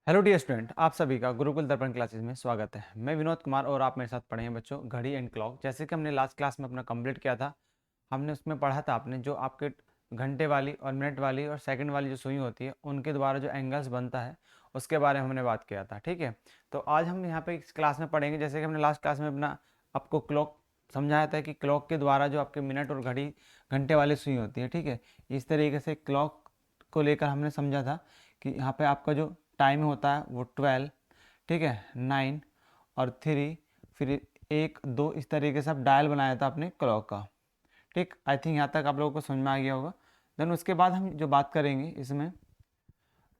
Hello dear student, आप सभी का गुरुकुल दर्पण क्लासेस में स्वागत है। मैं विनोद कुमार और आप मेरे साथ पढ़े हैं बच्चों घड़ी एंड क्लॉक। जैसे कि हमने लास्ट क्लास में अपना कंप्लीट किया था, हमने उसमें पढ़ा था आपने जो आपके घंटे वाली और मिनट वाली और सेकंड वाली जो सुई होती है उनके द्वारा जो एंगल्स बनता है उसके बारे में हमने बात किया था। ठीक है, तो आज हम यहाँ पे इस क्लास में पढ़ेंगे। जैसे कि हमने लास्ट क्लास में अपना आपको क्लॉक समझाया था कि क्लॉक के द्वारा जो आपके मिनट और घड़ी घंटे वाली सुई होती है, ठीक है, इस तरीके से क्लॉक को लेकर हमने समझा था कि यहाँ पे आपका जो टाइम होता है वो 12, ठीक है, 9 और 3, फिर 1 2 इस तरीके से आप डायल बनाया था अपने क्लॉक का। ठीक, आई थिंक यहाँ तक आप लोगों को समझ में आ गया होगा। देन उसके बाद हम जो बात करेंगे इसमें,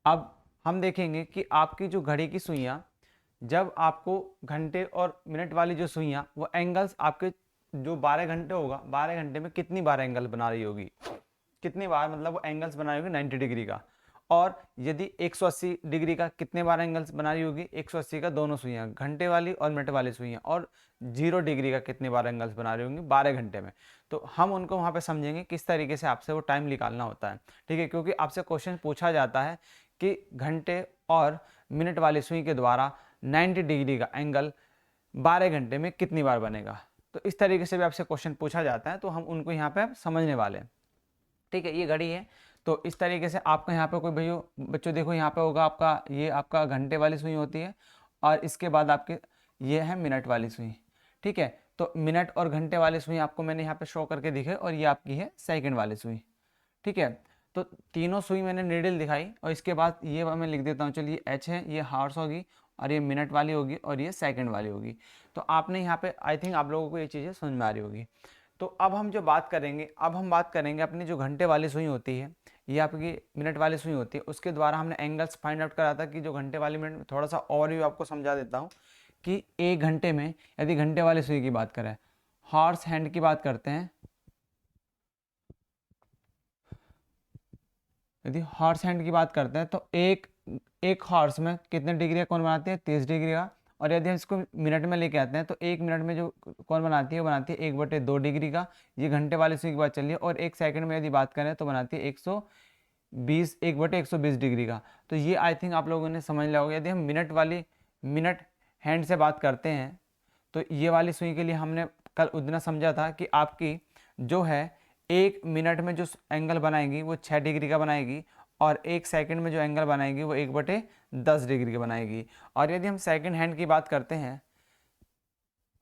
अब हम देखेंगे कि आपकी जो घड़ी की सुइयाँ, जब आपको घंटे और मिनट वाली जो सुइयाँ वो एंगल्स आपके जो 12 घंटे होगा, 12 घंटे में कितनी बार एंगल बना रही होगी, कितनी बार मतलब वो एंगल्स बना रही होगी 90 डिग्री का। और यदि 180 डिग्री का कितने बार एंगल्स बना रही होगी, 180 का दोनों सुइयाँ घंटे वाली और मिनट वाली सुइयाँ। और 0 डिग्री का कितने बार एंगल्स बना रही होंगी 12 घंटे में। तो हम उनको वहाँ पे समझेंगे किस तरीके से आपसे वो टाइम निकालना होता है। ठीक है, क्योंकि आपसे क्वेश्चन पूछा जाता है कि घंटे और मिनट वाली सुई के द्वारा 90 डिग्री का एंगल 12 घंटे में कितनी बार बनेगा। तो इस तरीके से भी आपसे क्वेश्चन पूछा जाता है, तो हम उनको यहाँ पे समझने वाले हैं। ठीक है, ये घड़ी है। तो इस तरीके से आपका यहाँ पे कोई भैया बच्चों देखो, यहाँ पे होगा आपका, ये आपका घंटे वाली सुई होती है और इसके बाद आपके ये है मिनट वाली सुई। ठीक है, तो मिनट और घंटे वाली सुई आपको मैंने यहाँ पे शो करके दिखे और ये आपकी है सेकंड वाली सुई। ठीक है, तो तीनों सुई मैंने नीडल दिखाई और इसके बाद ये मैं लिख देता हूँ। चलिए एच है, ये हार्स होगी और ये मिनट वाली होगी और ये सेकंड वाली होगी। तो आपने यहाँ पे आई थिंक आप लोगों को ये चीज़ें समझ में आ रही होगी। तो अब हम जो बात करेंगे, अब हम बात करेंगे अपनी जो घंटे वाली सुई होती है, ये आपकी मिनट वाली सुई होती है, उसके द्वारा हमने एंगल्स फाइंड आउट करा था कि जो घंटे वाली मिनट में थोड़ा सा ओवरव्यू आपको समझा देता हूँ कि एक घंटे में यदि घंटे वाली सुई की बात करें, हॉर्स हैंड की बात करते हैं, यदि हॉर्स हैंड की बात करते हैं तो एक एक हॉर्स में कितने डिग्री का कोण बनाती है, 30 डिग्री का। और यदि हम इसको मिनट में लेके आते हैं तो एक मिनट में जो कोण बनाती है वो बनाती है 1/2 डिग्री का। ये घंटे वाले सुई की बात चलिए। और एक सेकंड में यदि बात करें तो बनाती है 120, 1/120 डिग्री का। तो ये आई थिंक आप लोगों ने समझ लिया होगा। यदि हम मिनट हैंड से बात करते हैं तो ये वाली सुई के लिए हमने कल उतना समझा था कि आपकी जो है एक मिनट में जो एंगल बनाएगी वो 6 डिग्री का बनाएगी और एक सेकंड में जो एंगल बनाएगी वो 1/10 डिग्री का बनाएगी। और यदि हम सेकंड हैंड की बात करते हैं,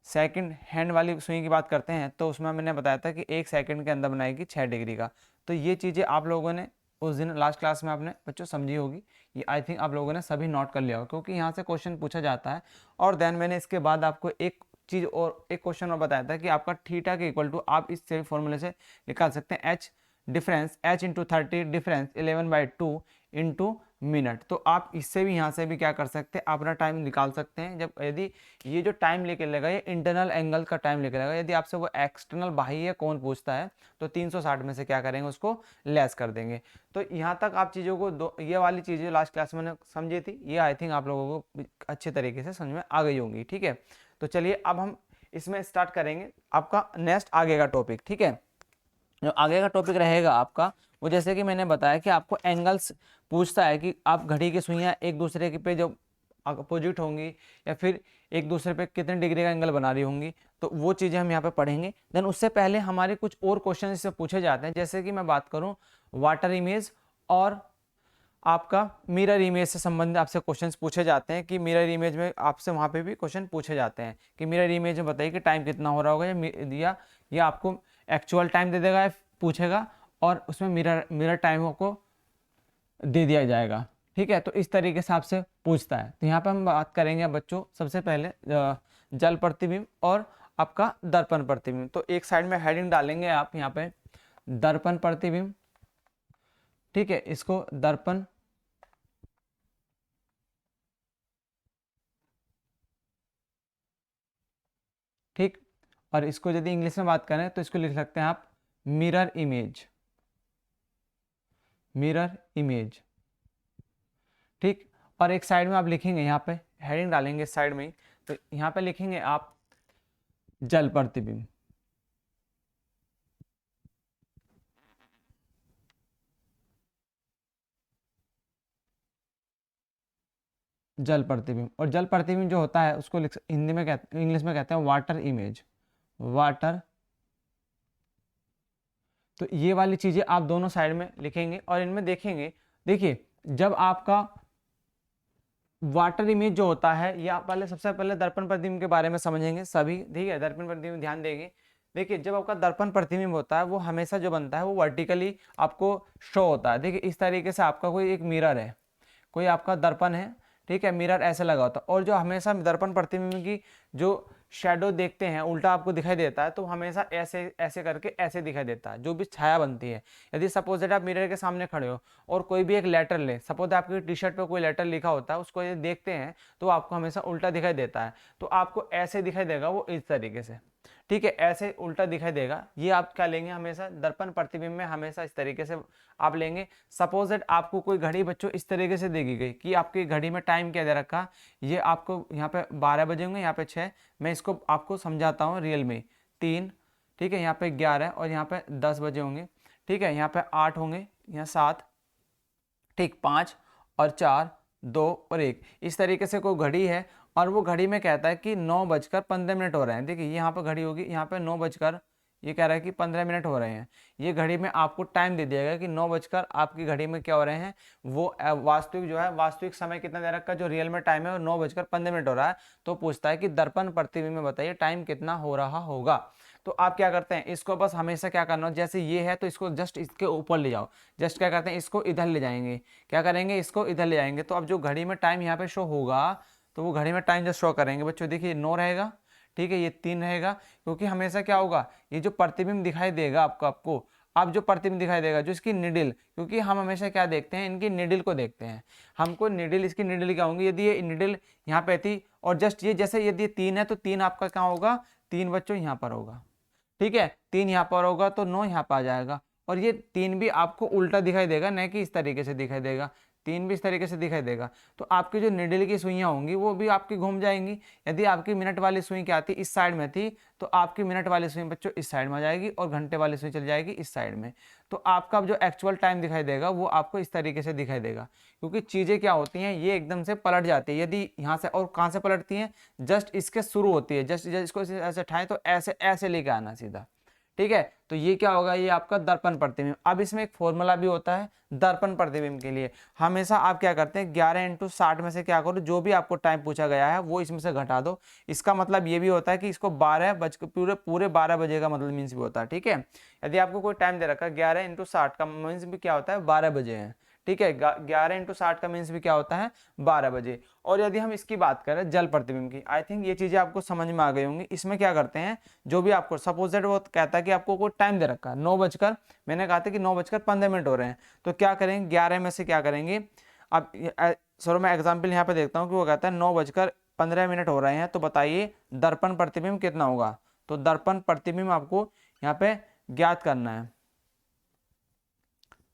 सेकंड हैंड वाली सुई की बात करते हैं तो उसमें मैंने बताया था कि एक सेकंड के अंदर बनाएगी 6 डिग्री का। तो ये चीज़ें आप लोगों ने उस दिन लास्ट क्लास में आपने बच्चों समझी होगी। ये आई थिंक आप लोगों ने सभी नोट कर लिया होगा क्योंकि यहाँ से क्वेश्चन पूछा जाता है। और देन मैंने इसके बाद आपको एक चीज़ और एक क्वेश्चन और बताया था कि आपका थीटा के इक्वल टू आप इस फॉर्मूले से निकाल सकते हैं H difference, H into 30 difference 11/2 into minute. तो आप इससे भी यहाँ से भी क्या कर सकते हैं, अपना टाइम निकाल सकते हैं। जब यदि ये जो टाइम लेके लगेगा ये इंटरनल एंगल का टाइम लेके लगेगा, यदि आपसे वो एक्सटर्नल बाह्य कोण पूछता है तो 360 में से क्या करेंगे, उसको लेस कर देंगे। तो यहाँ तक आप चीज़ों को दो, ये वाली चीज़ें लास्ट क्लास में मैंने समझी थी, ये आई थिंक आप लोगों को अच्छे तरीके से समझ में आ गई होंगी। ठीक है, तो चलिए अब हम इसमें स्टार्ट करेंगे आपका नेक्स्ट आगे का टॉपिक। ठीक है, जो आगे का टॉपिक रहेगा आपका वो जैसे कि मैंने बताया कि आपको एंगल्स पूछता है कि आप घड़ी की सुइयां एक दूसरे के पे जो अपोजिट होंगी या फिर एक दूसरे पे कितने डिग्री का एंगल बना रही होंगी, तो वो चीज़ें हम यहाँ पे पढ़ेंगे। देन उससे पहले हमारे कुछ और क्वेश्चन इससे पूछे जाते हैं। जैसे कि मैं बात करूँ वाटर इमेज और आपका मिरर इमेज से संबंधित आपसे क्वेश्चंस पूछे जाते हैं कि मिरर इमेज में आपसे वहाँ पे भी क्वेश्चन पूछे जाते हैं कि मिरर इमेज में बताइए कि टाइम कितना हो रहा होगा, या आपको एक्चुअल टाइम दे देगा, पूछेगा और उसमें मिरर टाइम को दे दिया जाएगा। ठीक है, तो इस तरीके से आपसे पूछता है। तो यहाँ पे हम बात करेंगे बच्चों सबसे पहले जल प्रतिबिंब और आपका दर्पण प्रतिबिंब। तो एक साइड में हेडिंग डालेंगे आप यहाँ पे दर्पण प्रतिबिंब। ठीक है, इसको दर्पण ठीक, और इसको यदि इंग्लिश में बात करें तो इसको लिख सकते हैं आप मिरर इमेज, मिरर इमेज। ठीक, और एक साइड में आप लिखेंगे, यहाँ पे हेडिंग डालेंगे साइड में ही, तो यहाँ पे लिखेंगे आप जल प्रतिबिंब। जल प्रतिबिंब। और जल प्रतिबिंब जो होता है उसको हिंदी में कहते, इंग्लिश में कहते हैं वाटर इमेज, वाटर। तो ये वाली चीजें आप दोनों साइड में लिखेंगे और इनमें देखेंगे। देखिए जब आपका वाटर इमेज जो होता है, ये आप पहले सबसे पहले दर्पण प्रतिबिंब के बारे में समझेंगे सभी, ठीक है, दर्पण प्रतिबिंब ध्यान देंगे। देखिए जब आपका दर्पण प्रतिबिंब होता है वो हमेशा जो बनता है वो वर्टिकली आपको शो होता है। देखिए इस तरीके से आपका कोई एक मिरर है, कोई आपका दर्पण है, ठीक है, मिरर ऐसे लगा होता है, और जो हमेशा दर्पण प्रतिबिंब की जो शेडो देखते हैं उल्टा आपको दिखाई देता है, तो हमेशा ऐसे ऐसे करके ऐसे दिखाई देता है, जो भी छाया बनती है। यदि सपोज दैट आप मिरर के सामने खड़े हो और कोई भी एक लेटर ले, सपोज आपकी टी शर्ट पे कोई लेटर लिखा होता है, उसको यदि देखते हैं तो आपको हमेशा उल्टा दिखाई देता है, तो आपको ऐसे दिखाई देगा वो इस तरीके से, ठीक है, ऐसे उल्टा दिखाई देगा। ये आप क्या लेंगे, हमेशा दर्पण प्रतिबिंब में हमेशा इस तरीके से आप लेंगे। सपोज दैट आपको कोई घड़ी बच्चों इस तरीके से देगी गई कि आपकी घड़ी में टाइम क्या दे रखा, ये आपको यहाँ पे 12 बजे होंगे, यहाँ पे 6, मैं इसको आपको समझाता हूँ रियल में, 3, ठीक है, यहाँ पे 11 और यहाँ पे 10 बजे होंगे, ठीक है, यहाँ पे 8 होंगे, यहाँ 7, ठीक, 5 और 4, 2 और 1, इस तरीके से कोई घड़ी है और वो घड़ी में कहता है कि 9:15 हो रहे हैं। देखिए यहाँ पर घड़ी होगी, यहाँ पे 9 बजकर, ये कह रहा है कि 15 मिनट हो रहे हैं। ये घड़ी में आपको टाइम दे दिया गया कि 9 बजकर आपकी घड़ी में क्या हो रहे हैं, वो वास्तविक जो है, वास्तविक समय कितना दे रखा है, जो रियल में टाइम है वो 9:15 हो रहा है। तो पूछता है कि दर्पण प्रतिबिंब में बताइए टाइम कितना हो रहा होगा। तो आप क्या करते हैं, इसको बस हमेशा क्या करना हो, जैसे ये है तो इसको जस्ट इसके ऊपर ले जाओ, जस्ट क्या करते हैं, इसको इधर ले जाएंगे, क्या करेंगे, इसको इधर ले जाएंगे। तो अब जो घड़ी में टाइम यहाँ पे शो होगा, तो वो घड़ी में टाइम जस्ट शो करेंगे बच्चों। देखिए 9 रहेगा, ठीक है, ये 3 रहेगा, क्योंकि हमेशा क्या होगा, ये जो प्रतिबिंब दिखाई देगा आपको अब जो प्रतिबिंब दिखाई देगा, जो इसकी निडिल, क्योंकि हम हमेशा क्या देखते हैं, इनकी निडिल को देखते हैं, हमको निडिल, इसकी निडिल क्या होंगी, यदि ये निडिल यहाँ पे थी और जस्ट ये जैसे यदि ये 3 है तो 3 आपका क्या होगा, 3 बच्चों यहाँ पर होगा, ठीक है, 3 यहाँ पर होगा तो 9 यहाँ पर आ जाएगा। और ये 3 भी आपको उल्टा दिखाई देगा, न कि इस तरीके से दिखाई देगा, 3 भी इस तरीके से दिखाई देगा। तो आपकी जो निडल की सुइयाँ होंगी वो भी आपकी घूम जाएंगी। यदि आपकी मिनट वाली सुई क्या थी, इस साइड में थी, तो आपकी मिनट वाली सुई बच्चों इस साइड में आ जाएगी और घंटे वाली सुई चल जाएगी इस साइड में। तो आपका जो एक्चुअल टाइम दिखाई देगा वो आपको इस तरीके से दिखाई देगा, क्योंकि चीज़ें क्या होती हैं, ये एकदम से पलट जाती है। यदि यहाँ से, और कहाँ से पलटती हैं, जस्ट इसके शुरू होती है, जस्ट इसको ऐसे उठाएं तो ऐसे ऐसे लेके आना सीधा, ठीक है। तो ये क्या होगा, ये आपका दर्पण प्रतिबिंब। अब इसमें एक फॉर्मूला भी होता है दर्पण प्रतिबिंब के लिए। हमेशा आप क्या करते हैं, 11 × 60 में से क्या करो, जो भी आपको टाइम पूछा गया है वो इसमें से घटा दो। इसका मतलब ये भी होता है कि इसको 12 बज पूरे पूरे 12 बजे का मतलब मीन्स भी होता है, ठीक है। यदि आपको कोई टाइम दे रखा है 11 × 60 का मीन्स भी क्या होता है, 12 बजे है, ठीक है। 11 × 60 का मीन्स भी क्या होता है, 12 बजे। और यदि हम इसकी बात करें जल प्रतिबिंब की, आई थिंक ये चीजें आपको समझ में आ गई होंगी। इसमें क्या करते हैं, जो भी आपको सपोज दैट वो कहता है कि आपको कोई टाइम दे रखा है 9 बजकर, मैंने कहा था कि 9:15 हो रहे हैं, तो क्या करेंगे, 11 में से क्या करेंगे, अब सर मैं एग्जाम्पल यहाँ पे देखता हूँ कि वो कहता है 9:15 हो रहे हैं, तो बताइए दर्पण प्रतिबिंब कितना होगा। तो दर्पण प्रतिबिंब आपको यहाँ पे ज्ञात करना है,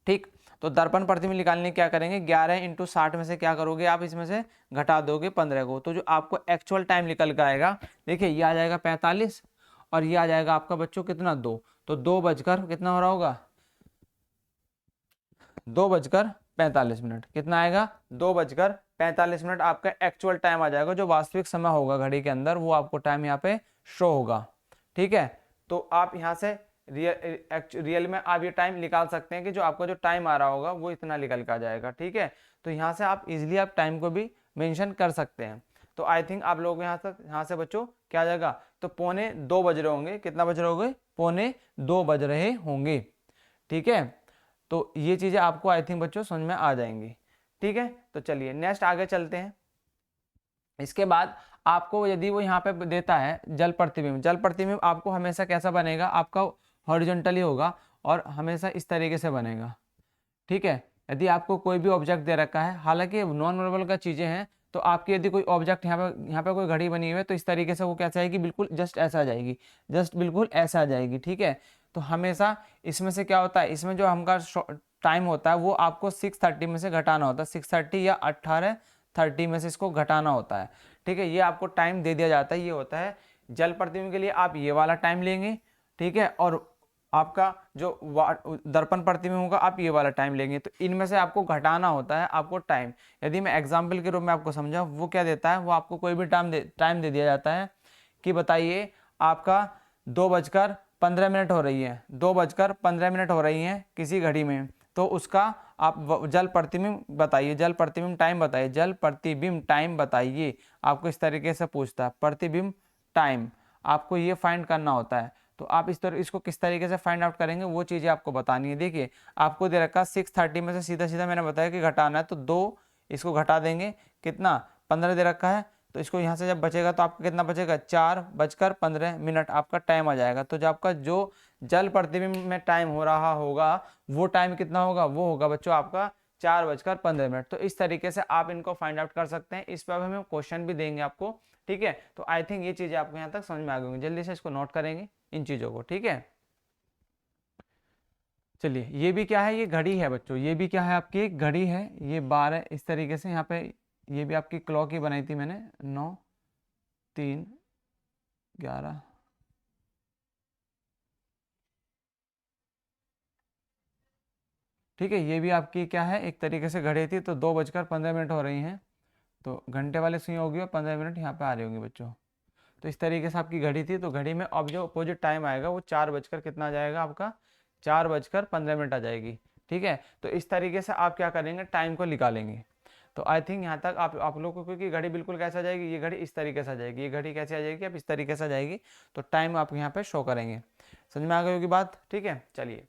ठीक। तो दर्पण प्रतिबिंब निकालने क्या करेंगे, 11 × 60 में से क्या करोगे आप, इसमें से घटा दोगे 15 को, तो जो आपको एक्चुअल टाइम निकल के आएगा, देखिए ये आ जाएगा 45 और ये आ जाएगा आपका बच्चों कितना, 2। तो 2 बजकर कितना हो रहा होगा, 2:45, कितना आएगा, 2:45 आपका एक्चुअल टाइम आ जाएगा, जो वास्तविक समय होगा घड़ी के अंदर, वो आपको टाइम यहाँ पे शो होगा, ठीक है। तो आप यहाँ से रियल में आप ये टाइम निकाल सकते हैं कि जो आपका जो टाइम आ रहा होगा वो इतना निकल के आ जाएगा, ठीक है। तो यहाँ से आप इजिली आप टाइम को भी मेंशन कर सकते हैं। तो आई थिंक आप लोग यहाँ से बच्चों क्या आ जाएगा, तो 1:45 बज रहे होंगे, कितना बज रहे होंगे, 1:45 बज रहे होंगे, ठीक है। तो ये चीजें आपको आई थिंक बच्चों समझ में आ जाएंगी, ठीक है। तो चलिए नेक्स्ट आगे चलते हैं। इसके बाद आपको यदि वो यहाँ पे देता है जल प्रतिबिंब, जल प्रतिबिंब आपको हमेशा कैसा बनेगा, आपका हॉरिजॉन्टली होगा और हमेशा इस तरीके से बनेगा, ठीक है। यदि आपको कोई भी ऑब्जेक्ट दे रखा है, हालांकि नॉन वर्बल का चीज़ें हैं, तो आपकी यदि कोई ऑब्जेक्ट यहाँ पे कोई घड़ी बनी हुई है, तो इस तरीके से वो कैसे आएगी, बिल्कुल जस्ट ऐसा आ जाएगी, जस्ट बिल्कुल ऐसा आ जाएगी, ठीक है। तो हमेशा इसमें से क्या होता है, इसमें जो हमका टाइम होता है वो आपको 6:30 में से घटाना होता है, 6:30 या 18:30 में से इसको घटाना होता है, ठीक है। ये आपको टाइम दे दिया जाता है, ये होता है जल प्रतिबिंब के लिए आप ये वाला टाइम लेंगे, ठीक है। और आपका जो दर्पण प्रतिबिंब होगा आप ये वाला टाइम लेंगे। तो इनमें से आपको घटाना होता है आपको टाइम। यदि मैं एग्जाम्पल के रूप में आपको समझाऊं, वो क्या देता है, वो आपको कोई भी टाइम दे दिया जाता है कि बताइए आपका 2:15 हो रही है, 2:15 हो रही हैं किसी घड़ी में, तो उसका आप जल प्रतिबिंब बताइए, जल प्रतिबिंब टाइम बताइए, जल प्रतिबिंब टाइम बताइए। आपको इस तरीके से पूछता है प्रतिबिंब टाइम, आपको ये फाइंड करना होता है। तो आप इस तरह इसको किस तरीके से फाइंड आउट करेंगे वो चीज़ें आपको बतानी है। देखिए आपको दे रखा 6:30 में से सीधा सीधा मैंने बताया कि घटाना है, तो 2 इसको घटा देंगे, कितना 15 दे रखा है, तो इसको यहाँ से जब बचेगा तो आपका कितना बचेगा, 4:15 आपका टाइम आ जाएगा। तो जो आपका जो जल प्रतिबिंब में टाइम हो रहा होगा वो टाइम कितना होगा, वो होगा बच्चों आपका 4:15। तो इस तरीके से आप इनको फाइंड आउट कर सकते हैं। इस पर हम क्वेश्चन भी देंगे आपको, ठीक है। तो आई थिंक ये चीज़ें आपको यहाँ तक समझ में आ गई होंगी, जल्दी से इसको नोट करेंगे इन चीज़ों को, ठीक है। चलिए ये भी क्या है, ये घड़ी है बच्चों, ये भी क्या है आपकी एक घड़ी है, ये 12 इस तरीके से यहाँ पे, ये भी आपकी क्लॉक ही बनाई थी मैंने, 9, 3, 11, ठीक है। ये भी आपकी क्या है एक तरीके से घड़ी थी, तो 2:15 हो रही हैं, तो घंटे वाले सुई होगी और 15 यहाँ पे आ रही होंगी बच्चों। तो इस तरीके से आपकी घड़ी थी, तो घड़ी में अब जो अपोजिट टाइम आएगा वो 4 बजकर कितना आ जाएगा आपका, 4:15 आ जाएगी, ठीक है। तो इस तरीके से आप क्या करेंगे, टाइम को निकालेंगे। तो आई थिंक यहाँ तक आप लोग को, क्योंकि घड़ी बिल्कुल कैसे आ जाएगी, ये घड़ी इस तरीके से आ जाएगी, ये घड़ी कैसे आ जाएगी, अब इस तरीके से आ जाएगी, तो टाइम आप यहाँ पे शो करेंगे। समझ में आ गई होगी बात, ठीक है। चलिए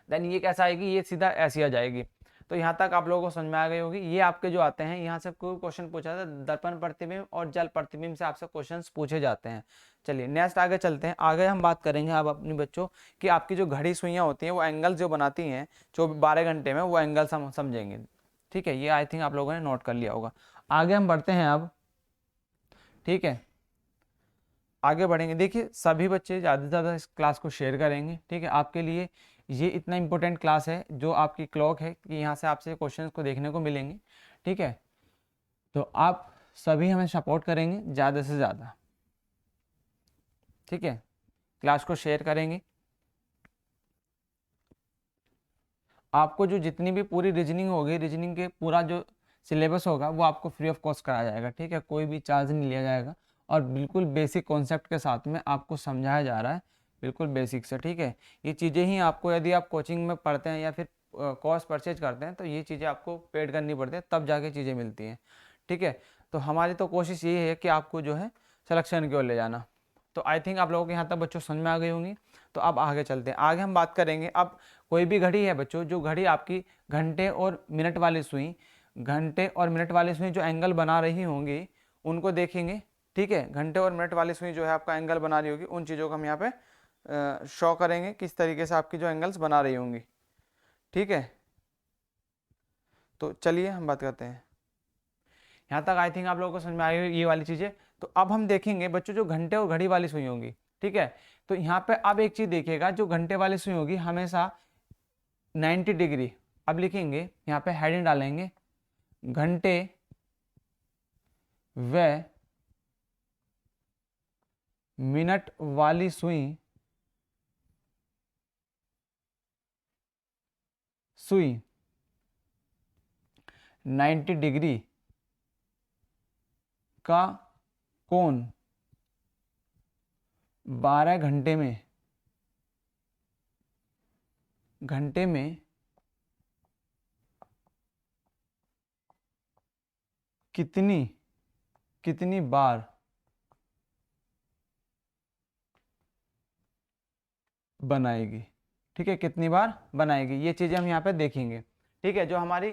देन ये कैसा आएगी, ये सीधा ऐसी आ जाएगी। तो यहाँ तक आप लोगों को समझ में आ गई होगी। ये आपके जो आते हैं, यहाँ से कोई क्वेश्चन पूछा था, दर्पण प्रतिबिंब और जल प्रतिबिंब से आपसे क्वेश्चंस पूछे जाते हैं। चलिए नेक्स्ट आगे चलते हैं। आगे हम बात करेंगे अब अपने बच्चों कि आपकी जो घड़ी सुइयाँ होती हैं वो एंगल जो बनाती हैं जो 12 घंटे में, वो एंगल्स हम समझेंगे, ठीक है। ये आई थिंक आप लोगों ने नोट कर लिया होगा। आगे हम बढ़ते हैं अब, ठीक है। आगे बढ़ेंगे, देखिए सभी बच्चे ज़्यादा से ज़्यादा इस क्लास को शेयर करेंगे, ठीक है। आपके लिए ये इतना इंपॉर्टेंट क्लास है जो आपकी क्लॉक है कि यहाँ से आपसे क्वेश्चंस को देखने को मिलेंगे, ठीक है। तो आप सभी हमें सपोर्ट करेंगे ज़्यादा से ज़्यादा, ठीक है। क्लास को शेयर करेंगे। आपको जो जितनी भी पूरी रीजनिंग होगी, रीजनिंग के पूरा जो सिलेबस होगा वो आपको फ्री ऑफ कॉस्ट कराया जाएगा, ठीक है। कोई भी चार्ज नहीं लिया जाएगा और बिल्कुल बेसिक कॉन्सेप्ट के साथ में आपको समझाया जा रहा है, बिल्कुल बेसिक से, ठीक है। ये चीज़ें ही आपको, यदि आप कोचिंग में पढ़ते हैं या फिर कोर्स परचेज करते हैं, तो ये चीज़ें आपको पेड करनी पड़ती है, तब जाके चीज़ें मिलती हैं, ठीक है। तो हमारी तो कोशिश ये है कि आपको जो है सिलेक्शन की ओर ले जाना। तो आई थिंक आप लोगों के यहाँ तक बच्चों समझ में आ गई होंगी। तो अब आगे चलते हैं। आगे हम बात करेंगे अब, कोई भी घड़ी है बच्चों, जो घड़ी आपकी घंटे और मिनट वाली सुई, घंटे और मिनट वाली सुई जो एंगल बना रही होंगी उनको देखेंगे, ठीक है। घंटे और मिनट वाली सुई जो है आपका एंगल बना रही होगी, उन चीज़ों को हम यहाँ पे शो करेंगे किस तरीके से आपकी जो एंगल्स बना रही होंगी, ठीक है। तो चलिए हम बात करते हैं। यहाँ तक आई थिंक आप लोगों को समझ में आई ये वाली चीज़ें। तो अब हम देखेंगे बच्चों जो घंटे और घड़ी वाली सुई होंगी, ठीक है। तो यहाँ पे अब एक चीज़ देखिएगा, जो घंटे वाली सुई होगी हमेशा 90 डिग्री, अब लिखेंगे यहाँ पे हेडिंग डालेंगे, घंटे व मिनट वाली सुई, सुई 90 डिग्री का कोण 12 घंटे में कितनी कितनी बार बनाएगी, ठीक है। कितनी बार बनाएगी, ये चीज़ें हम यहाँ पे देखेंगे, ठीक है। जो हमारी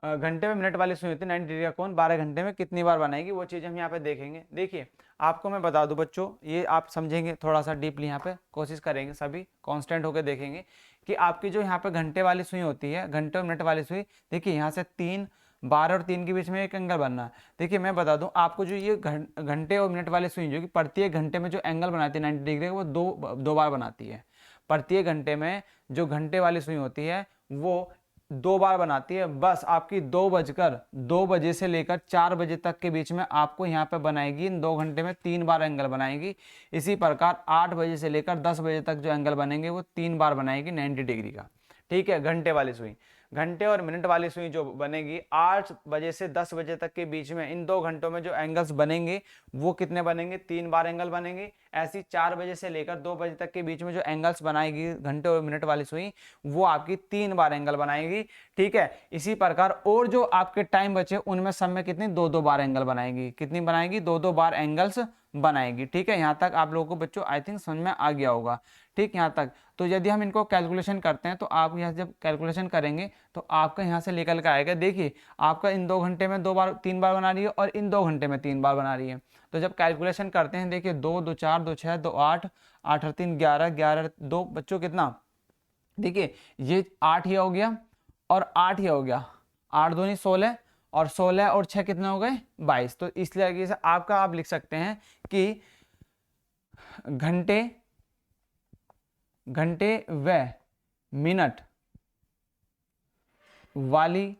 घंटे में मिनट वाली सुई होती है 90 डिग्री का कोण 12 घंटे में कितनी बार बनाएगी, वो चीज़ हम यहाँ पे देखेंगे। देखिए आपको मैं बता दूं बच्चों, ये आप समझेंगे थोड़ा सा डीपली, यहाँ पे कोशिश करेंगे सभी कांस्टेंट होकर देखेंगे कि आपकी जो यहाँ पे घंटे वाली सुई होती है, घंटे और मिनट वाली सुई, देखिए यहाँ से 3, 12 और 3 के बीच में एक एंगल बनना है। देखिए मैं बता दूं आपको, जो ये घंटे और मिनट वाली सुई जो कि प्रत्येक घंटे में जो एंगल बनाती है 90 डिग्री का, वो दो बार बनाती है। प्रत्येक घंटे में जो घंटे वाली सुई होती है वो 2 बार बनाती है, बस आपकी 2 बजे से लेकर 4 बजे तक के बीच में आपको यहाँ पे बनाएगी, इन 2 घंटे में 3 बार एंगल बनाएगी। इसी प्रकार 8 बजे से लेकर 10 बजे तक जो एंगल बनेंगे वो 3 बार बनाएगी 90 डिग्री का। ठीक है, घंटे वाली सुई। घंटे और मिनट वाली सुई जो बनेगी 8 बजे से 10 बजे तक के बीच में, इन 2 घंटों में जो एंगल्स बनेंगे वो कितने बनेंगे, 3 बार एंगल बनेंगे। ऐसी 4 बजे से लेकर 2 बजे तक के बीच में जो एंगल्स बनाएगी घंटे और मिनट वाली सुई, वो आपकी 3 बार एंगल बनाएगी। ठीक है, इसी प्रकार और जो आपके टाइम बचे उनमें सब में कितनी 2-2 बार एंगल बनाएगी। कितनी बनाएगी, 2-2 बार एंगल्स बनाएगी। ठीक है, यहाँ तक आप लोगों को बच्चों आई थिंक समझ में आ गया होगा। ठीक, यहाँ तक। तो यदि हम इनको कैलकुलेशन करते हैं तो आप यहाँ जब कैलकुलेशन करेंगे तो आपका यहाँ से निकल के आएगा। देखिए आपका इन 2 घंटे में 3 बार बना रही है और इन 2 घंटे में 3 बार बना रही है। तो जब कैलकुलेशन करते हैं, देखिए 2 2 4 2 6 2 8 8 और 3 11 11 2 बच्चों कितना, देखिए ये 8 ही हो गया और 8 ही हो गया, 8 दूनी 16 और 16 और 6 कितने हो गए 22। तो इस तरीके से आपका आप लिख सकते हैं कि घंटे व मिनट वाली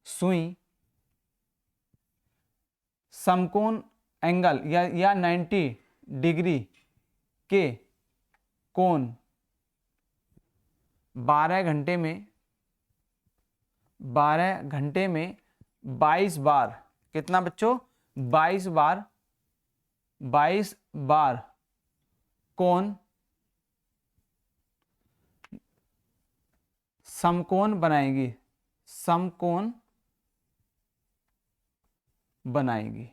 सुई समकोण एंगल या 90 डिग्री के कोण 12 घंटे में 22 बार, कितना बच्चों 22 बार कोण समकोण बनाएगी।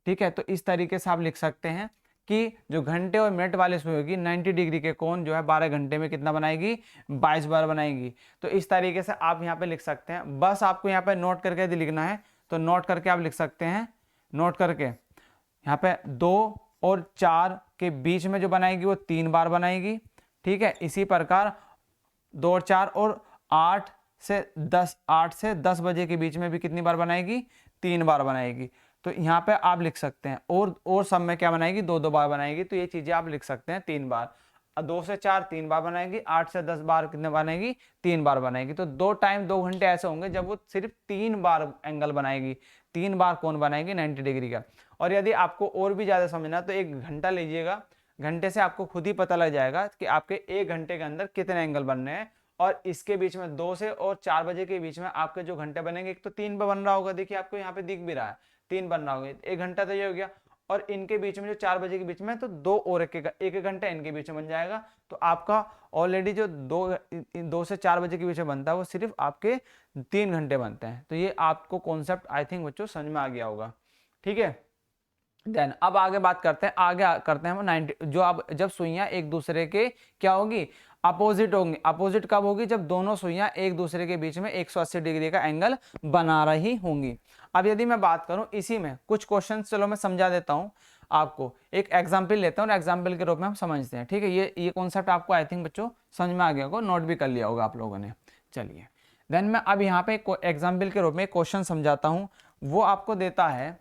ठीक है, तो इस तरीके से आप लिख सकते हैं कि जो घंटे और मिनट वाली सुई होगी 90 डिग्री के कोण जो है 12 घंटे में कितना बनाएगी, 22 बार बनाएगी। तो इस तरीके से आप यहाँ पे लिख सकते हैं। बस आपको यहाँ पे नोट करके यदि लिखना है तो नोट करके आप लिख सकते हैं। नोट करके यहाँ पे 2 और 4 के बीच में जो बनाएगी वो 3 बार बनाएगी। ठीक है, इसी प्रकार 2 और 4 और 8 से 10 बजे के बीच में भी कितनी बार बनाएगी, 3 बार बनाएगी। तो यहाँ पे आप लिख सकते हैं और सब में क्या बनाएगी, 2-2 बार बनाएगी। तो ये चीजें आप लिख सकते हैं 3 बार। 2 से 4 3 बार बनाएगी, 8 से 10 बार कितने बनाएगी, 3 बार बनाएगी। तो 2 घंटे ऐसे होंगे जब वो सिर्फ 3 बार एंगल बनाएगी, 3 बार कोण बनाएगी 90 डिग्री का। और यदि आपको और भी ज्यादा समझना तो 1 घंटा लीजिएगा, घंटे से आपको खुद ही पता लग जाएगा कि आपके 1 घंटे के अंदर कितने एंगल बन रहे हैं। और इसके बीच में 2 से और 4 बजे के बीच में आपके जो घंटे बनेंगे, एक तो 3 बन रहा होगा, देखिए आपको यहाँ पे दिख भी रहा है 3 बन रहा होगा, 1 घंटा तो ये हो गया। और इनके बीच में जो 4 बजे के बीच में तो 2 और 1 घंटा इनके बीच में बन जाएगा। तो आपका ऑलरेडी जो 2 से 4 बजे के बीच में बनता है वो सिर्फ आपके 3 घंटे बनते हैं। तो ये आपको कॉन्सेप्ट आई थिंक बच्चों समझ में आ गया होगा। ठीक है, देन अब आगे बात करते हैं, हम 90 जो आप जब सुइयां एक दूसरे के क्या होगी, अपोजिट होंगी। अपोजिट कब होगी, जब दोनों सुइयां एक दूसरे के बीच में 180 डिग्री का एंगल बना रही होंगी। अब यदि मैं बात करूं इसी में कुछ क्वेश्चन, चलो मैं समझा देता हूं आपको, एक एग्जाम्पल लेते हैं और एग्जाम्पल के रूप में हम समझते हैं। ठीक है, ये कॉन्सेप्ट आपको आई थिंक बच्चों समझ में आ गया होगा, नोट भी कर लिया होगा आप लोगों ने। चलिए देन मैं अब यहाँ पे एग्जाम्पल के रूप में क्वेश्चन समझाता हूँ, वो आपको देता है।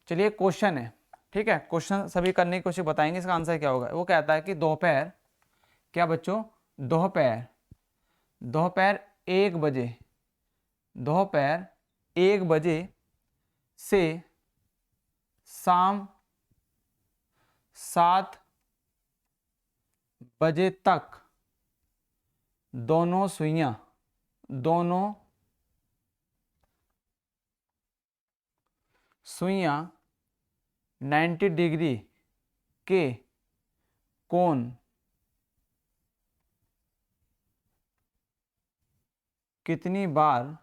चलिए क्वेश्चन है, ठीक है, क्वेश्चन सभी करने की कोशिश बताएंगे, इसका आंसर क्या होगा। वो कहता है कि दोपहर, क्या बच्चों, दोपहर 1 बजे से शाम 7 बजे तक दोनों सुइयां 90 डिग्री के कोण कितनी बार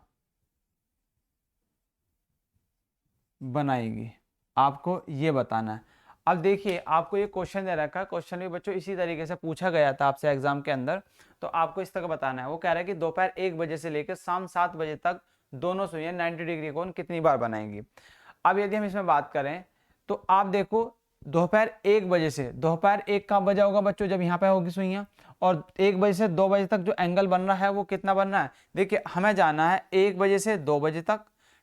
बनाएगी, आपको ये बताना है। अब देखिए आपको ये क्वेश्चन दे रखा है, क्वेश्चन भी बच्चों इसी तरीके से पूछा गया था आपसे एग्जाम के अंदर, तो आपको इस तरह बताना है। वो कह रहा है कि दोपहर 1 बजे से लेकर शाम 7 बजे तक दोनों सुइयां 90 डिग्री कोण कितनी बार बनाएंगी। अब यदि हम इसमें बात करें तो आप देखो दोपहर 1 बजे से, दोपहर 1 कब बजा होगा बच्चों, जब यहाँ पे होगी सुइयां, और 1 बजे से 2 बजे तक जो एंगल बन रहा है वो कितना बन रहा है। देखिए हमें जाना है 1 बजे से 2 बजे तक,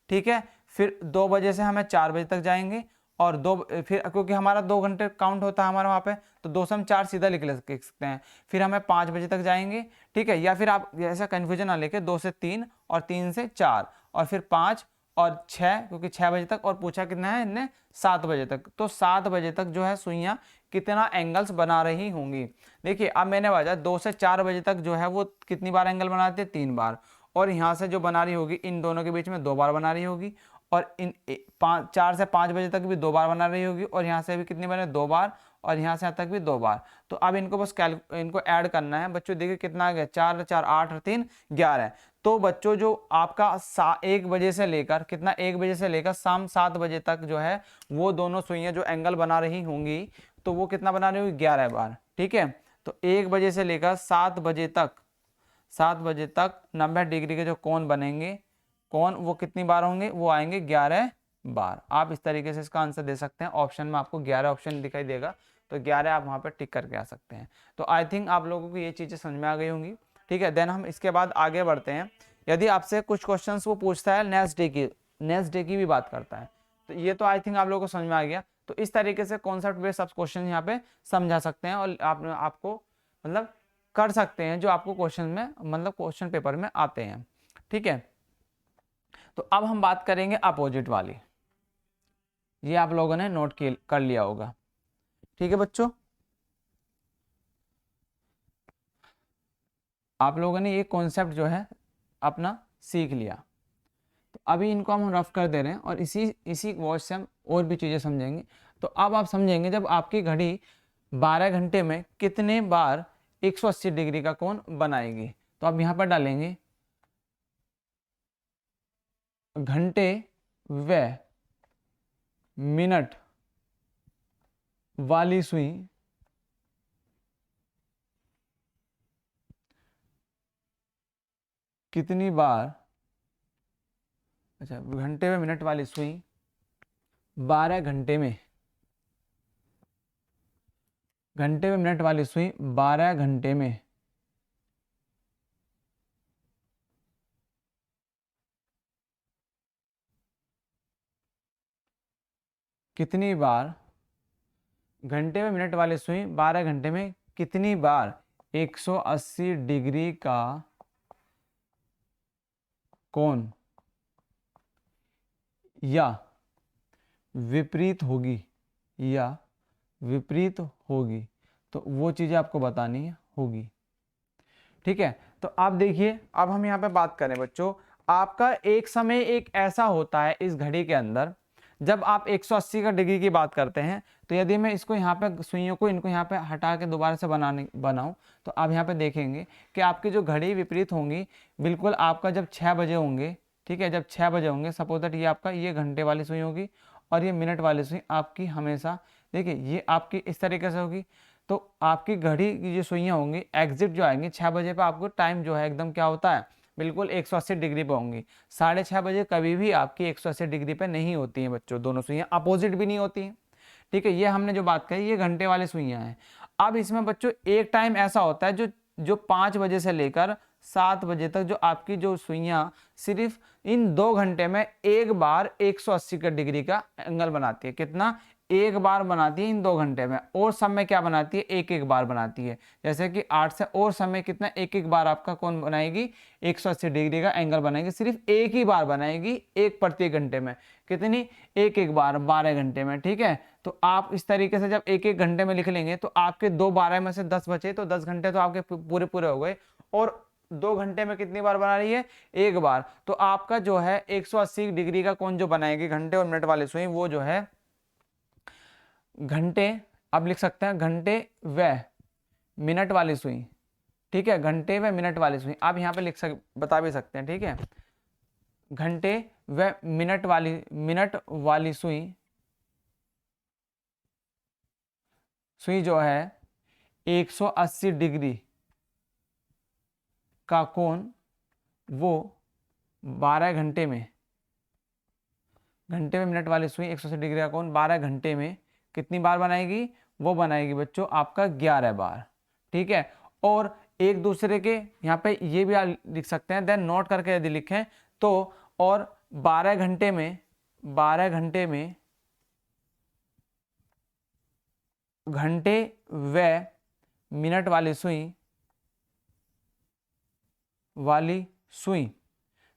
ठीक है, फिर 2 बजे से हमें 4 बजे तक जाएंगे, और 2, फिर क्योंकि हमारा 2 घंटे काउंट होता है हमारा वहाँ पे, तो 2 से हम 4 सीधा लिख सकते हैं। फिर हमें 5 बजे तक जाएंगे, ठीक है, या फिर आप ऐसा कन्फ्यूजन ना लेके 2 से 3 और 3 से 4 और फिर 5 और 6, क्योंकि 6 बजे तक, और पूछा कितना है इनने 7 बजे तक, तो 7 बजे तक जो है सुइयाँ कितना एंगल्स बना रही होंगी। देखिए अब मैंने बताया 2 से 4 बजे तक जो है वो कितनी बार एंगल बनाते हैं, 3 बार, और यहाँ से जो बना रही होगी इन दोनों के बीच में 2 बार बना रही होगी, और इन 4 से 5 बजे तक भी 2 बार बना रही होगी, और यहाँ से भी कितनी बने 2 बार, और यहाँ से यहाँ तक भी 2 बार। तो अब इनको बस इनको ऐड करना है बच्चों। देखिए कितना आ गया, 4 4 8 और 3 11। तो बच्चों जो आपका 1 बजे से लेकर कितना, 1 बजे से लेकर शाम 7 बजे तक जो है वो दोनों सुइयां जो एंगल बना रही होंगी, तो वो कितना बना रही होगी, 11 बार, ठीक है। तो 1 बजे से लेकर 7 बजे तक 90 डिग्री के जो कोण बनेंगे, कोण वो कितनी बार होंगे, वो आएंगे 11 बार। आप इस तरीके से इसका आंसर दे सकते हैं। ऑप्शन में आपको 11 ऑप्शन दिखाई देगा, तो 11 आप वहाँ पर टिक करके आ सकते हैं। तो आई थिंक आप लोगों को ये चीज़ें समझ में आ गई होंगी, ठीक है। देन हम इसके बाद आगे बढ़ते हैं। यदि आपसे कुछ क्वेश्चंस वो पूछता है नेक्स्ट डे की भी बात करता है, तो ये तो आई थिंक आप लोगों को समझ में आ गया। तो इस तरीके से कॉन्सेप्ट बेस्ड सब क्वेश्चन यहाँ पे समझा सकते हैं, और आपको मतलब कर सकते हैं जो आपको क्वेश्चन में मतलब क्वेश्चन पेपर में आते हैं, ठीक है। तो अब हम बात करेंगे अपोजिट वाली, ये आप लोगों ने नोट कर लिया होगा, ठीक है बच्चों। आप लोगों ने ये कॉन्सेप्ट जो है अपना सीख लिया, तो अभी इनको हम रफ कर दे रहे हैं, और इसी वॉच से हम और भी चीज़ें समझेंगे। तो अब आप समझेंगे जब आपकी घड़ी 12 घंटे में कितने बार 180 डिग्री का कोण बनाएगी। तो आप यहाँ पर डालेंगे घंटे व मिनट वाली सुई कितनी बार, अच्छा, घंटे व मिनट वाली सुई 12 घंटे में, घंटे व मिनट वाली सुई 12 घंटे में कितनी बार, घंटे व मिनट वाली सुई 12 घंटे में कितनी बार 180 डिग्री का कोण या विपरीत होगी, या विपरीत होगी, तो वो चीज़ें आपको बतानी होगी, ठीक है। तो आप देखिए अब हम यहाँ पे बात करें बच्चों, आपका एक समय एक ऐसा होता है इस घड़ी के अंदर, जब आप 180 का डिग्री की बात करते हैं, तो यदि मैं इसको यहाँ पे सुइयों को इनको यहाँ पे हटा के दोबारा से बनाऊं, तो आप यहाँ पे देखेंगे कि आपकी जो घड़ी विपरीत होंगी, बिल्कुल आपका जब 6 बजे होंगे, ठीक है, जब 6 बजे होंगे, सपोज दैट ये आपका ये घंटे वाली सुई होगी, और ये मिनट वाली सुई आपकी हमेशा, देखिए ये आपकी इस तरीके से होगी। तो आपकी घड़ी की जो सुइयाँ होंगी एग्जिट जो आएंगी 6 बजे पे, आपको टाइम जो है एकदम क्या होता है, बिल्कुल 180 डिग्री पे होंगी। 6:30 बजे कभी भी आपकी 180 डिग्री पे नहीं होती हैं बच्चों, दोनों सुइयाँ अपोजिट भी नहीं होती हैं, ठीक है। ये हमने जो बात कही ये घंटे वाली सुइयाँ हैं। अब इसमें बच्चों एक टाइम ऐसा होता है जो 5 बजे से लेकर 7 बजे तक जो आपकी जो सुइयाँ सिर्फ इन 2 घंटे में एक बार 180 का डिग्री का एंगल बनाती है। कितना, एक बार बनाती है इन 2 घंटे में, और समय क्या बनाती है, एक एक बार बनाती है। जैसे कि 8 से और समय कितना, एक एक बार आपका कौन बनाएगी, 180 डिग्री का एंगल बनाएगी, सिर्फ एक ही बार बनाएगी, एक प्रति घंटे में, कितनी, एक एक बार 12 घंटे में, ठीक है। तो आप इस तरीके से जब एक एक घंटे में लिख लेंगे, तो आपके 2 12 में से 10 बचे, तो 10 घंटे तो आपके पूरे पूरे हो गए, और 2 घंटे में कितनी बार बना रही है, एक बार। तो आपका जो है 180 डिग्री का कोण जो बनाएगी घंटे और मिनट वाली सुई, वो जो है घंटे, अब लिख सकते हैं घंटे व मिनट वाली सुई, ठीक है, घंटे व मिनट वाली सुई आप यहाँ पे बता भी सकते हैं, ठीक है। घंटे व मिनट वाली सुई जो है 180 डिग्री का कोण वो 12 घंटे में, घंटे में मिनट वाली सुई 180 डिग्री का कोण 12 घंटे में कितनी बार बनाएगी, वो बनाएगी बच्चों आपका 11 बार, ठीक है। और एक दूसरे के यहाँ पे ये भी आप लिख सकते हैं, देन नोट करके यदि लिखें तो, और 12 घंटे में घंटे व मिनट वाली सुई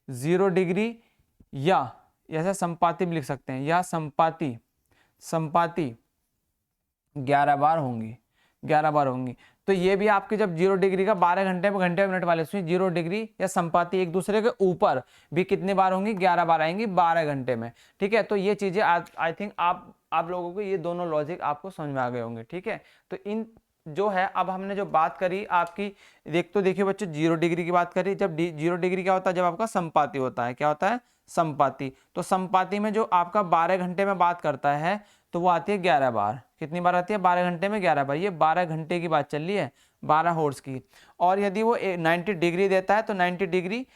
0 डिग्री या ऐसा संपाती भी लिख सकते हैं, या संपाती 11 बार होंगी, 11 बार होंगी। तो ये भी आपके जब 0 डिग्री का 12 घंटे में घंटे मिनट वाले सुई 0 डिग्री या संपाती एक दूसरे के ऊपर भी कितने बार होंगी, 11 बार आएंगी 12 घंटे में। ठीक है, तो ये चीजें आई थिंक आप लोगों को ये दोनों लॉजिक आपको समझ में आ गए होंगे। ठीक है, तो इन जो है अब हमने जो बात करी आपकी, देखिए बच्चों 0 डिग्री की बात करी। जब 0 डिग्री क्या होता है, जब आपका संपाती होता है, क्या होता है, संपाती। तो संपाती में जो आपका 12 घंटे में बात करता है तो वो आती है 11 बार। कितनी बार आती है, 12 घंटे में 11 बार। ये 12 घंटे की बात चल रही है, 12 हॉर्स की। और यदि वो 90 डिग्री देता है तो 90 डिग्री